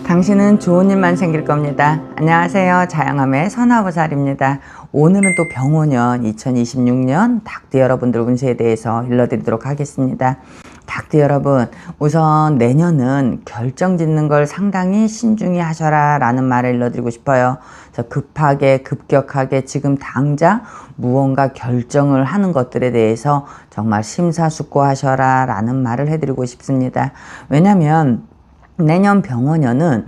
당신은 좋은 일만 생길 겁니다. 안녕하세요. 자양함의 선화보살입니다. 오늘은 또 병오년 2026년 닭띠 여러분들 운세에 대해서 일러드리도록 하겠습니다. 닭띠 여러분, 우선 내년은 결정짓는 걸 상당히 신중히 하셔라 라는 말을 일러드리고 싶어요. 그래서 급하게 급격하게 지금 당장 무언가 결정을 하는 것들에 대해서 정말 심사숙고하셔라 라는 말을 해드리고 싶습니다. 왜냐면 내년 병오년은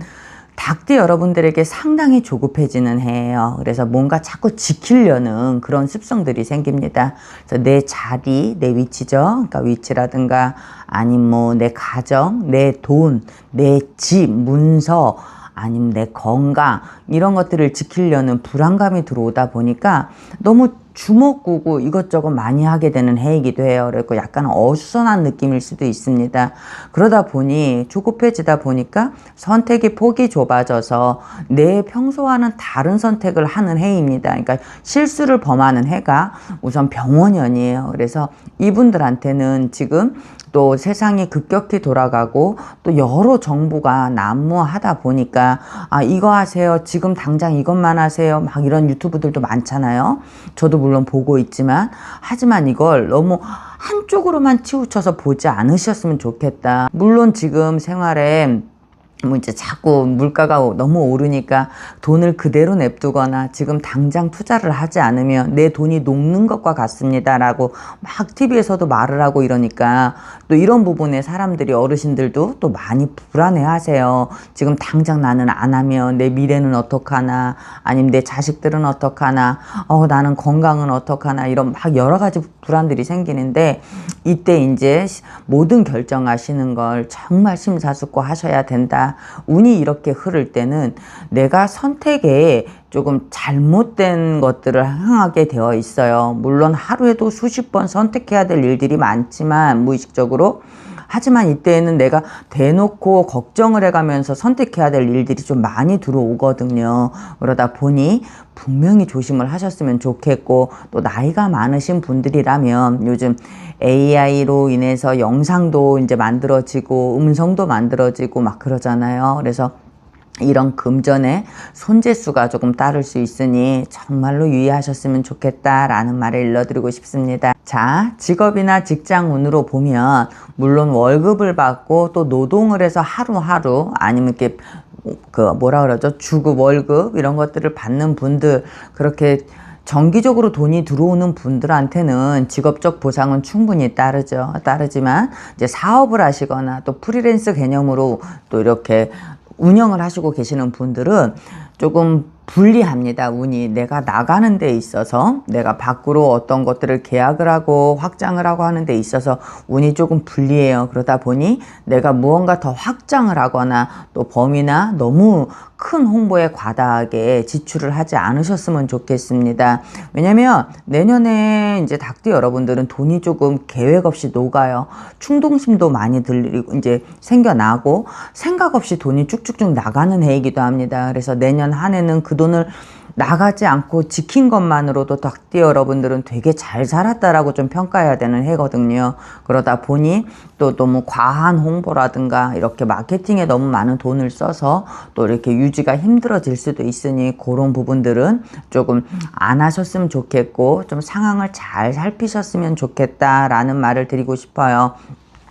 닭띠 여러분들에게 상당히 조급해지는 해예요. 그래서 뭔가 자꾸 지키려는 그런 습성들이 생깁니다. 그래서 내 자리, 내 위치죠. 그러니까 위치라든가 아니면 뭐 내 가정, 내 돈, 내 집, 문서, 아니면 내 건강 이런 것들을 지키려는 불안감이 들어오다 보니까 너무 주먹구구 이것저것 많이 하게 되는 해이기도 해요. 그리고 약간 어수선한 느낌일 수도 있습니다. 그러다 보니 조급해지다 보니까 선택의 폭이 좁아져서 내 평소와는 다른 선택을 하는 해입니다. 그러니까 실수를 범하는 해가 우선 병오년이에요. 그래서 이분들한테는 지금 또 세상이 급격히 돌아가고 또 여러 정보가 난무하다 보니까 이거 하세요. 지금 당장 이것만 하세요. 막 이런 유튜브들도 많잖아요. 저도 물론 보고 있지만 하지만 이걸 너무 한쪽으로만 치우쳐서 보지 않으셨으면 좋겠다. 물론 지금 생활에 뭐 이제 자꾸 물가가 너무 오르니까 돈을 그대로 냅두거나 지금 당장 투자를 하지 않으면 내 돈이 녹는 것과 같습니다 라고 막 TV에서도 말을 하고 이러니까 또 이런 부분에 사람들이 어르신들도 또 많이 불안해 하세요. 지금 당장 나는 안 하면 내 미래는 어떡하나, 아니면 내 자식들은 어떡하나, 나는 건강은 어떡하나, 이런 막 여러 가지 불안들이 생기는데 이때 이제 모든 결정하시는 걸 정말 심사숙고 하셔야 된다. 운이 이렇게 흐를 때는 내가 선택에 조금 잘못된 것들을 행하게 되어 있어요. 물론 하루에도 수십 번 선택해야 될 일들이 많지만 무의식적으로, 하지만 이때에는 내가 대놓고 걱정을 해가면서 선택해야 될 일들이 좀 많이 들어오거든요. 그러다 보니 분명히 조심을 하셨으면 좋겠고, 또 나이가 많으신 분들이라면 요즘 AI로 인해서 영상도 이제 만들어지고 음성도 만들어지고 막 그러잖아요. 그래서 이런 금전에 손재수가 조금 따를 수 있으니 정말로 유의하셨으면 좋겠다라는 말을 일러드리고 싶습니다. 자, 직업이나 직장 운으로 보면 물론 월급을 받고 또 노동을 해서 하루하루 아니면 이렇게 주급, 월급 이런 것들을 받는 분들, 그렇게 정기적으로 돈이 들어오는 분들한테는 직업적 보상은 충분히 따르지만 이제 사업을 하시거나 또 프리랜서 개념으로 또 이렇게 운영을 하시고 계시는 분들은 조금 불리합니다. 운이 내가 나가는 데 있어서, 내가 밖으로 어떤 것들을 계약을 하고 확장을 하고 하는 데 있어서 운이 조금 불리해요. 그러다 보니 내가 무언가 더 확장을 하거나 또 범위나 너무 큰 홍보에 과다하게 지출을 하지 않으셨으면 좋겠습니다. 왜냐면 내년에 이제 닭띠 여러분들은 돈이 조금 계획 없이 녹아요. 충동심도 많이 들리고 이제 생겨나고 생각 없이 돈이 쭉쭉쭉 나가는 해이기도 합니다. 그래서 내년 한 해는 그 돈을 나가지 않고 지킨 것만으로도 닭띠 여러분들은 되게 잘 살았다라고 좀 평가해야 되는 해거든요. 그러다 보니 또 너무 과한 홍보라든가 이렇게 마케팅에 너무 많은 돈을 써서 또 이렇게 유지가 힘들어질 수도 있으니 그런 부분들은 조금 안 하셨으면 좋겠고 좀 상황을 잘 살피셨으면 좋겠다라는 말을 드리고 싶어요.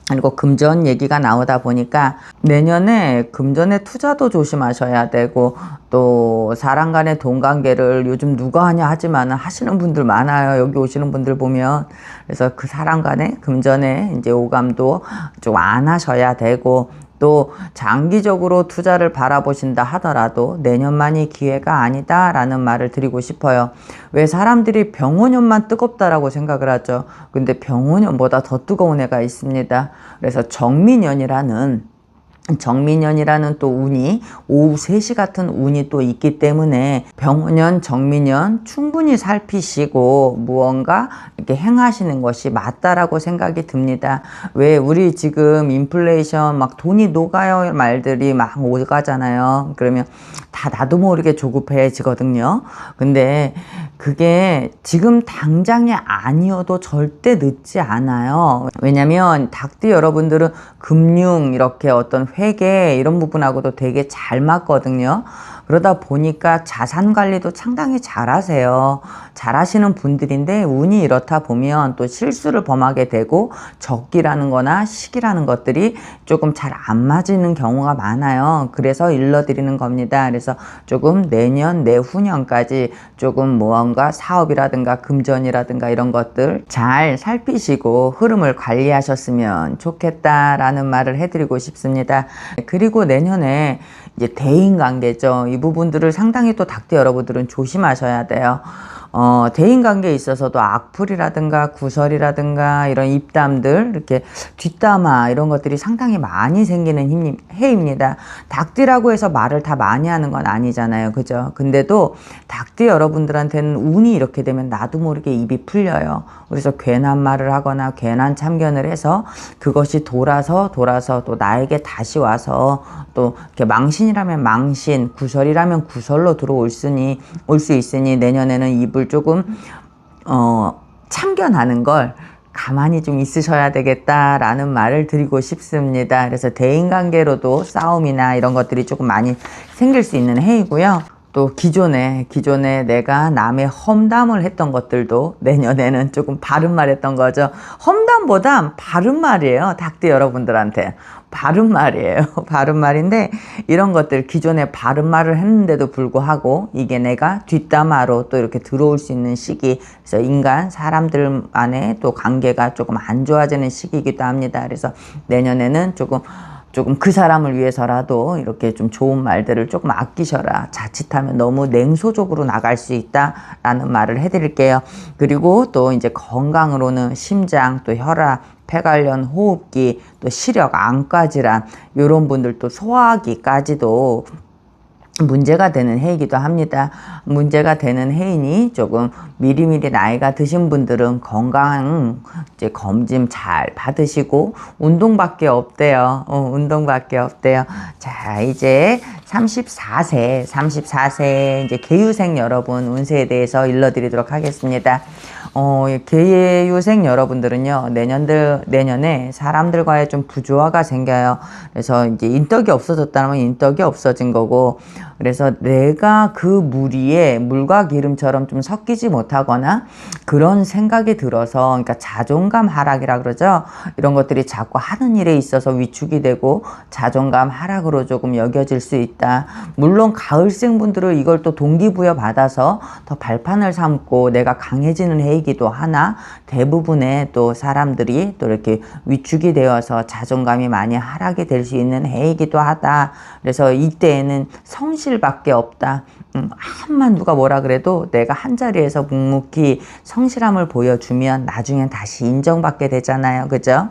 그리고 금전 얘기가 나오다 보니까 내년에 금전의 투자도 조심하셔야 되고, 또 사람 간의 돈 관계를 요즘 누가 하냐 하지만 하시는 분들 많아요. 여기 오시는 분들 보면. 그래서 그 사람 간의 금전의 이제 오감도 좀 안 하셔야 되고, 또 장기적으로 투자를 바라보신다 하더라도 내년만이 기회가 아니다라는 말을 드리고 싶어요. 왜 사람들이 병오년만 뜨겁다라고 생각을 하죠. 근데 병오년보다 더 뜨거운 해가 있습니다. 그래서 정민년이라는 또 운이 오후 3시 같은 운이 또 있기 때문에 병오년, 정민년 충분히 살피시고 무언가 이렇게 행하시는 것이 맞다라고 생각이 듭니다. 왜 우리 지금 인플레이션 막 돈이 녹아요 말들이 막 오가잖아요. 그러면 다 나도 모르게 조급해지거든요. 근데 그게 지금 당장이 아니어도 절대 늦지 않아요. 왜냐면 닭띠 여러분들은 금융 이렇게 어떤 회계 이런 부분하고도 되게 잘 맞거든요. 그러다 보니까 자산 관리도 상당히 잘하세요. 잘하시는 분들인데 운이 이렇다 보면 또 실수를 범하게 되고 적기라는 거나 시기라는 것들이 조금 잘 안 맞는 경우가 많아요. 그래서 일러드리는 겁니다. 그래서 조금 내년, 내후년까지 조금 무언가 사업이라든가 금전이라든가 이런 것들 잘 살피시고 흐름을 관리하셨으면 좋겠다라는 말을 해드리고 싶습니다. 그리고 내년에 이제 대인관계죠. 이 부분들을 상당히 또 닭띠 여러분들은 조심하셔야 돼요. 대인관계에 있어서도 악플이라든가 구설이라든가 이런 입담들, 이렇게 뒷담화 이런 것들이 상당히 많이 생기는 해입니다. 닭띠라고 해서 말을 다 많이 하는 건 아니잖아요. 그죠? 근데도 닭띠 여러분들한테는 운이 이렇게 되면 나도 모르게 입이 풀려요. 그래서 괜한 말을 하거나 괜한 참견을 해서 그것이 돌아서 또 나에게 다시 와서 또 이렇게 망신이라면 망신, 구설이라면 구설로 올 수 있으니 내년에는 입을 조금 참견하는 걸 가만히 좀 있으셔야 되겠다라는 말을 드리고 싶습니다. 그래서 대인관계로도 싸움이나 이런 것들이 조금 많이 생길 수 있는 해이고요. 또 기존에 내가 남의 험담을 했던 것들도 내년에는 조금 바른 말 했던 거죠. 험담보다 바른 말이에요. 닭띠 여러분들한테. 바른 말이에요. 바른 말인데 이런 것들 기존에 바른 말을 했는데도 불구하고 이게 내가 뒷담화로 또 이렇게 들어올 수 있는 시기. 그래서 사람들 안에 또 관계가 조금 안 좋아지는 시기이기도 합니다. 그래서 내년에는 조금 그 사람을 위해서라도 이렇게 좀 좋은 말들을 조금 아끼셔라. 자칫하면 너무 냉소적으로 나갈 수 있다라는 말을 해드릴게요. 그리고 또 이제 건강으로는 심장, 또 혈압, 폐 관련 호흡기, 또 시력, 안과질환 이런 분들 또 소화기까지도 문제가 되는 해이기도 합니다. 문제가 되는 해이니 조금 미리미리 나이가 드신 분들은 건강 이제 검진 잘 받으시고 운동밖에 없대요. 운동밖에 없대요. 자, 이제 34세 이제 개유생 여러분 운세에 대해서 일러드리도록 하겠습니다. 개유생 여러분들은요, 내년에 사람들과의 좀 부조화가 생겨요. 그래서 이제 인덕이 없어졌다면 인덕이 없어진 거고, 그래서 내가 그 무리에 물과 기름처럼 좀 섞이지 못하거나 그런 생각이 들어서, 그러니까 자존감 하락이라 그러죠. 이런 것들이 자꾸 하는 일에 있어서 위축이 되고 자존감 하락으로 조금 여겨질 수 있다. 물론 가을생 분들은 이걸 또 동기부여 받아서 더 발판을 삼고 내가 강해지는 해이기도 하나, 대부분의 또 사람들이 또 이렇게 위축이 되어서 자존감이 많이 하락이 될 수 있는 해이기도 하다. 그래서 이때에는 성실밖에 없다. 한만 누가 뭐라 그래도 내가 한 자리에서 묵묵히 성실함을 보여주면 나중엔 다시 인정받게 되잖아요. 그죠?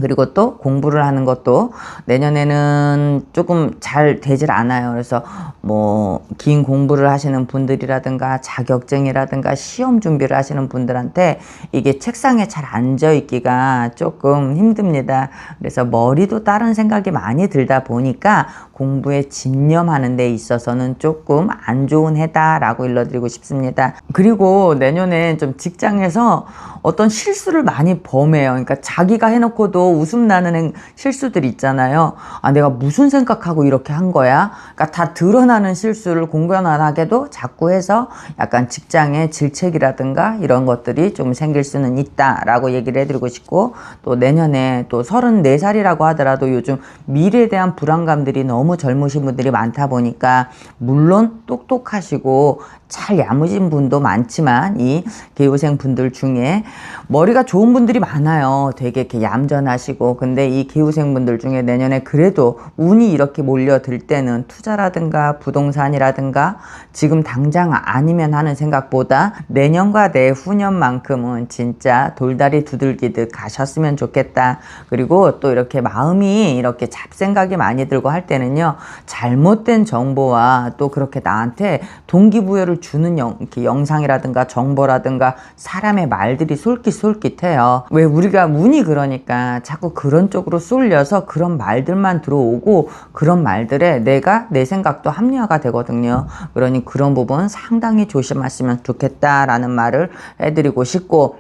그리고 또 공부를 하는 것도 내년에는 조금 잘 되질 않아요. 그래서 뭐 긴 공부를 하시는 분들이라든가 자격증이라든가 시험 준비를 하시는 분들한테 이게 책상에 잘 앉아 있기가 조금 힘듭니다. 그래서 머리도 다른 생각이 많이 들다 보니까 공부에 집념하는 데 있어서는 조금 안 좋은 해다라고 일러드리고 싶습니다. 그리고 내년엔 좀 직장에서 어떤 실수를 많이 범해요. 그러니까 자기가 해놓고도 웃음 나는 실수들 있잖아요. 아, 내가 무슨 생각하고 이렇게 한 거야? 그러니까 다 드러나는 실수를 공견하게도 자꾸 해서 약간 직장의 질책이라든가 이런 것들이 좀 생길 수는 있다라고 얘기를 해드리고 싶고, 또 내년에 또 34살이라고 하더라도 요즘 미래에 대한 불안감들이 너무 젊으신 분들이 많다 보니까 물론 똑똑하시고 잘 야무진 분도 많지만 이 개요생 분들 중에 머리가 좋은 분들이 많아요. 되게 이렇게 얌전하시고. 근데 이 개요생 분들 중에 내년에 그래도 운이 이렇게 몰려들 때는 투자라든가 부동산이라든가 지금 당장 아니면 하는 생각보다 내년과 내후년만큼은 진짜 돌다리 두들기듯 가셨으면 좋겠다. 그리고 또 이렇게 마음이 이렇게 잡생각이 많이 들고 할 때는요, 잘못된 정보와 또 그렇게 나한테 동기부여를 주는 이렇게 영상이라든가 정보라든가 사람의 말들이 솔깃솔깃해요. 왜 우리가 운이 그러니까 자꾸 그런 쪽으로 쏠려서 그런 말들만 들어오고 그런 말들에 내 생각도 합리화가 되거든요. 그러니 그런 부분 상당히 조심하시면 좋겠다라는 말을 해드리고 싶고,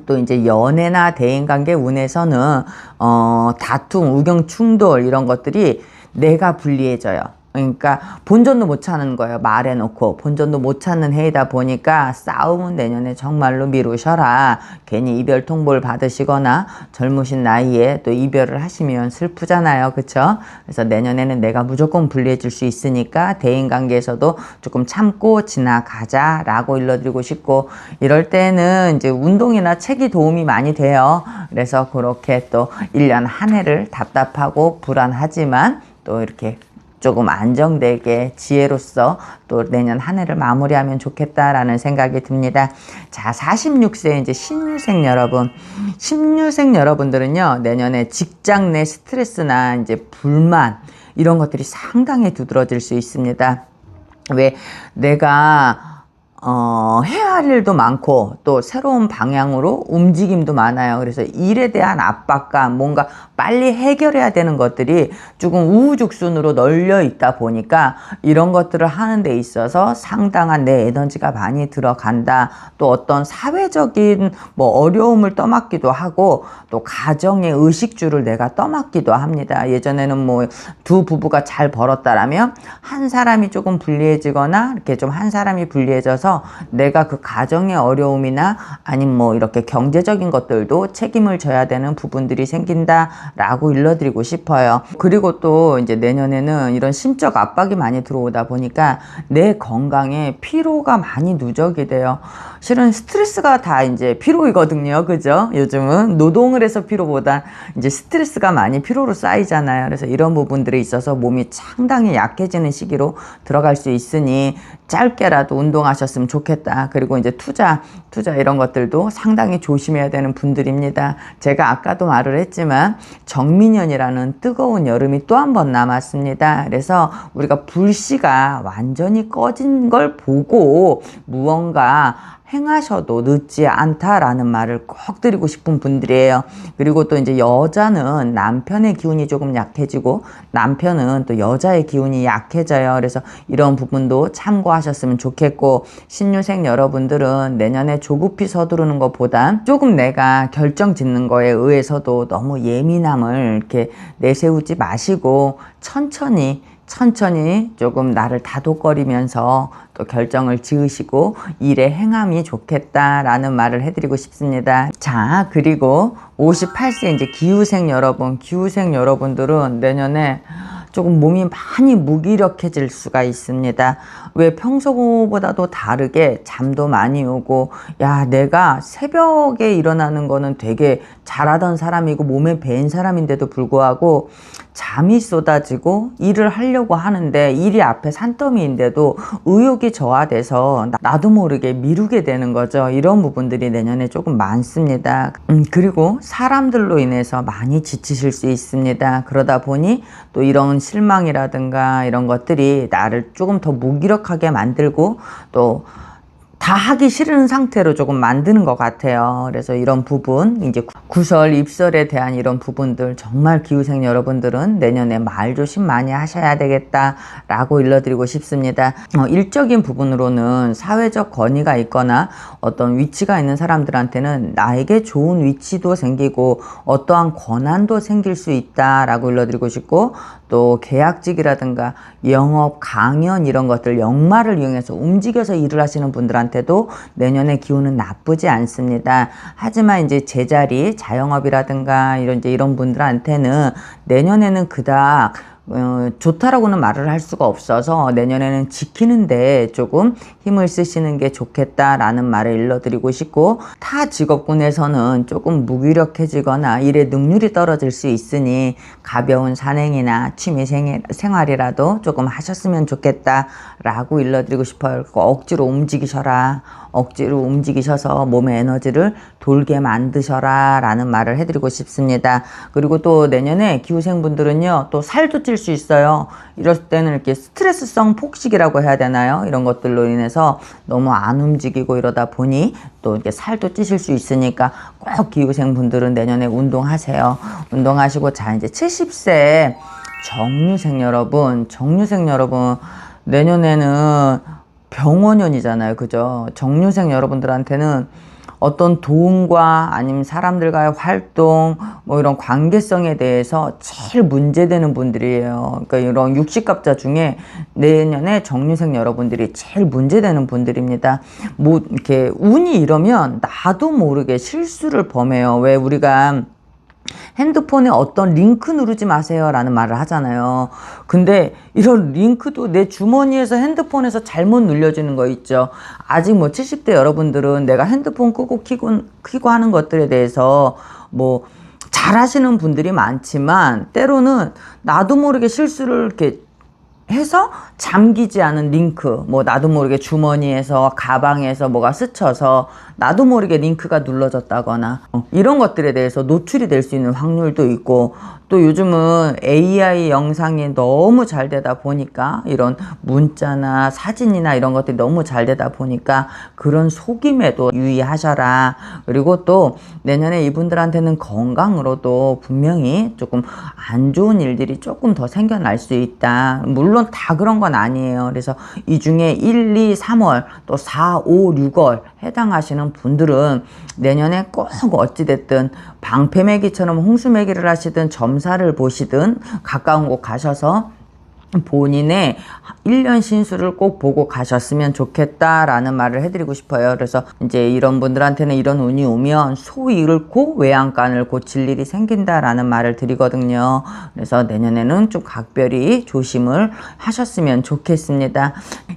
또 이제 연애나 대인관계 운에서는 다툼, 의견 충돌 이런 것들이 내가 불리해져요. 그러니까 본전도 못 찾는 거예요. 말해놓고 본전도 못 찾는 해이다 보니까 싸움은 내년에 정말로 미루셔라. 괜히 이별 통보를 받으시거나 젊으신 나이에 또 이별을 하시면 슬프잖아요. 그쵸? 그래서 내년에는 내가 무조건 불리해질 수 있으니까 대인관계에서도 조금 참고 지나가자 라고 일러드리고 싶고, 이럴 때는 이제 운동이나 책이 도움이 많이 돼요. 그래서 그렇게 또 1년 한 해를 답답하고 불안하지만 또 이렇게 조금 안정되게 지혜로서 또 내년 한 해를 마무리하면 좋겠다라는 생각이 듭니다. 자, 46세 이제 신유생 여러분. 신유생 여러분들은요, 내년에 직장 내 스트레스나 이제 불만 이런 것들이 상당히 두드러질 수 있습니다. 왜 내가 해야 할 일도 많고 또 새로운 방향으로 움직임도 많아요. 그래서 일에 대한 압박감, 뭔가 빨리 해결해야 되는 것들이 조금 우후죽순으로 널려 있다 보니까 이런 것들을 하는 데 있어서 상당한 내 에너지가 많이 들어간다. 또 어떤 사회적인 뭐 어려움을 떠맡기도 하고 또 가정의 의식주를 내가 떠맡기도 합니다. 예전에는 뭐 두 부부가 잘 벌었다라면 한 사람이 조금 불리해지거나 이렇게 좀 한 사람이 불리해져서 내가 그 가정의 어려움이나 아니면 뭐 이렇게 경제적인 것들도 책임을 져야 되는 부분들이 생긴다라고 일러드리고 싶어요. 그리고 또 이제 내년에는 이런 심적 압박이 많이 들어오다 보니까 내 건강에 피로가 많이 누적이 돼요. 실은 스트레스가 다 이제 피로이거든요. 그죠? 요즘은 노동을 해서 피로보다 이제 스트레스가 많이 피로로 쌓이잖아요. 그래서 이런 부분들에 있어서 몸이 상당히 약해지는 시기로 들어갈 수 있으니 짧게라도 운동하셨으면 좋겠다. 그리고 이제 투자 이런 것들도 상당히 조심해야 되는 분들입니다. 제가 아까도 말을 했지만 정민년이라는 뜨거운 여름이 또 한 번 남았습니다. 그래서 우리가 불씨가 완전히 꺼진 걸 보고 무언가 행하셔도 늦지 않다라는 말을 꼭 드리고 싶은 분들이에요. 그리고 또 이제 여자는 남편의 기운이 조금 약해지고 남편은 또 여자의 기운이 약해져요. 그래서 이런 부분도 참고하셨으면 좋겠고, 신유생 여러분들은 내년에 조급히 서두르는 것보다 조금 내가 결정 짓는 거에 의해서도 너무 예민함을 이렇게 내세우지 마시고 천천히 조금 나를 다독거리면서 또 결정을 지으시고 일에 행함이 좋겠다라는 말을 해드리고 싶습니다. 자, 그리고 58세 이제 기후생 여러분들은 내년에 조금 몸이 많이 무기력해질 수가 있습니다. 왜 평소보다도 다르게 잠도 많이 오고, 야, 내가 새벽에 일어나는 거는 되게 잘하던 사람이고 몸에 배인 사람인데도 불구하고 잠이 쏟아지고 일을 하려고 하는데 일이 앞에 산더미인데도 의욕이 저하돼서 나도 모르게 미루게 되는 거죠. 이런 부분들이 내년에 조금 많습니다. 그리고 사람들로 인해서 많이 지치실 수 있습니다. 그러다 보니 또 이런 실망이라든가 이런 것들이 나를 조금 더 무기력하게 만들고 또 다 하기 싫은 상태로 조금 만드는 것 같아요. 그래서 이런 부분, 이제 구설, 입설에 대한 이런 부분들 정말 기후생 여러분들은 내년에 말 조심 많이 하셔야 되겠다라고 일러드리고 싶습니다. 일적인 부분으로는 사회적 권위가 있거나 어떤 위치가 있는 사람들한테는 나에게 좋은 위치도 생기고 어떠한 권한도 생길 수 있다라고 일러드리고 싶고, 또 계약직이라든가 영업, 강연 이런 것들 역마를 이용해서 움직여서 일을 하시는 분들한테도 내년의 기운은 나쁘지 않습니다. 하지만 이제 제자리, 자영업이라든가 이런 분들한테는 내년에는 그닥 좋다라고는 말을 할 수가 없어서 내년에는 지키는데 조금 힘을 쓰시는 게 좋겠다라는 말을 일러드리고 싶고, 타 직업군에서는 조금 무기력해지거나 일의 능률이 떨어질 수 있으니 가벼운 산행이나 취미 생활이라도 조금 하셨으면 좋겠다라고 일러드리고 싶어요. 억지로 움직이셔라. 억지로 움직이셔서 몸의 에너지를 돌게 만드셔라 라는 말을 해드리고 싶습니다. 그리고 또 내년에 기후생분들은요, 또 살도 찔 수 있어요. 이럴 때는 이렇게 스트레스성 폭식이라고 해야 되나요? 이런 것들로 인해서 너무 안 움직이고 이러다 보니 또 이렇게 살도 찌실 수 있으니까 꼭 기후생분들은 내년에 운동하세요. 운동하시고, 자, 이제 70세 정유생 여러분, 내년에는 병원년이잖아요. 그죠? 정유생 여러분들한테는 어떤 도움과 아니면 사람들과의 활동, 뭐 이런 관계성에 대해서 제일 문제되는 분들이에요. 그러니까 이런 육식갑자 중에 내년에 정유생 여러분들이 제일 문제되는 분들입니다. 뭐 이렇게 운이 이러면 나도 모르게 실수를 범해요. 왜 우리가 핸드폰에 어떤 링크 누르지 마세요 라는 말을 하잖아요. 근데 이런 링크도 내 주머니에서 핸드폰에서 잘못 눌려지는 거 있죠. 아직 뭐 70대 여러분들은 내가 핸드폰 끄고 키고 하는 것들에 대해서 뭐 잘하시는 분들이 많지만 때로는 나도 모르게 실수를 이렇게 해서 잠기지 않은 링크, 뭐 나도 모르게 주머니에서 가방에서 뭐가 스쳐서 나도 모르게 링크가 눌러졌다거나 이런 것들에 대해서 노출이 될 수 있는 확률도 있고, 또 요즘은 AI 영상이 너무 잘 되다 보니까 이런 문자나 사진이나 이런 것들이 너무 잘 되다 보니까 그런 속임에도 유의하셔라. 그리고 또 내년에 이분들한테는 건강으로도 분명히 조금 안 좋은 일들이 조금 더 생겨날 수 있다. 물론 다 그런 건 아니에요. 그래서 이 중에 1, 2, 3월 또 4, 5, 6월 해당하시는 분들은 내년에 꼭 어찌됐든 방패매기처럼 홍수매기를 하시든 점사를 보시든 가까운 곳 가셔서 본인의 1년 신수를 꼭 보고 가셨으면 좋겠다라는 말을 해드리고 싶어요. 그래서 이제 이런 분들한테는 이런 운이 오면 소 잃고 외양간을 고칠 일이 생긴다라는 말을 드리거든요. 그래서 내년에는 좀 각별히 조심을 하셨으면 좋겠습니다.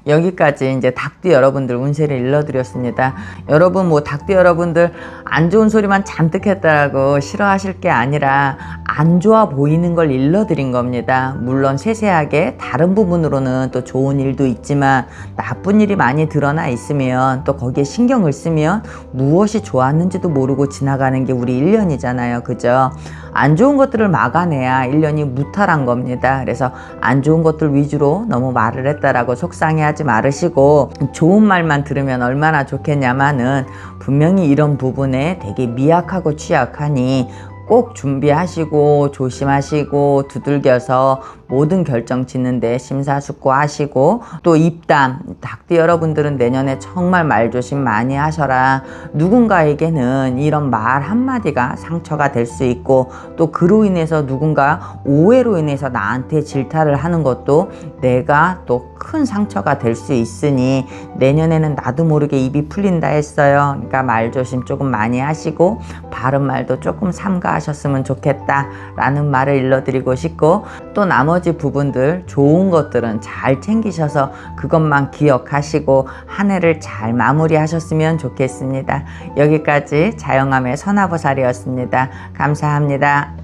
여기까지 이제 닭띠 여러분들 운세를 일러드렸습니다. 여러분 뭐 닭띠 여러분들 안 좋은 소리만 잔뜩 했다고 싫어하실 게 아니라 안 좋아 보이는 걸 일러드린 겁니다. 물론 세세하게 다른 부분으로는 또 좋은 일도 있지만 나쁜 일이 많이 드러나 있으면 또 거기에 신경을 쓰면 무엇이 좋았는지도 모르고 지나가는 게 우리 1년이잖아요. 그죠? 안 좋은 것들을 막아내야 1년이 무탈한 겁니다. 그래서 안 좋은 것들 위주로 너무 말을 했다라고 속상해하지 말으시고, 좋은 말만 들으면 얼마나 좋겠냐마는 분명히 이런 부분에 되게 미약하고 취약하니 꼭 준비하시고 조심하시고 두들겨서 모든 결정 짓는데 심사숙고하시고, 또 입담, 닭띠 여러분들은 내년에 정말 말조심 많이 하셔라. 누군가에게는 이런 말 한마디가 상처가 될 수 있고, 또 그로 인해서 누군가 오해로 인해서 나한테 질타를 하는 것도 내가 또 큰 상처가 될 수 있으니 내년에는 나도 모르게 입이 풀린다 했어요. 그러니까 말조심 조금 많이 하시고 바른 말도 조금 삼가하셨으면 좋겠다 라는 말을 일러드리고 싶고, 또 나머지 부분들 좋은 것들은 잘 챙기셔서 그것만 기억하시고 한 해를 잘 마무리하셨으면 좋겠습니다. 여기까지 자영함의 선화보살이었습니다. 감사합니다.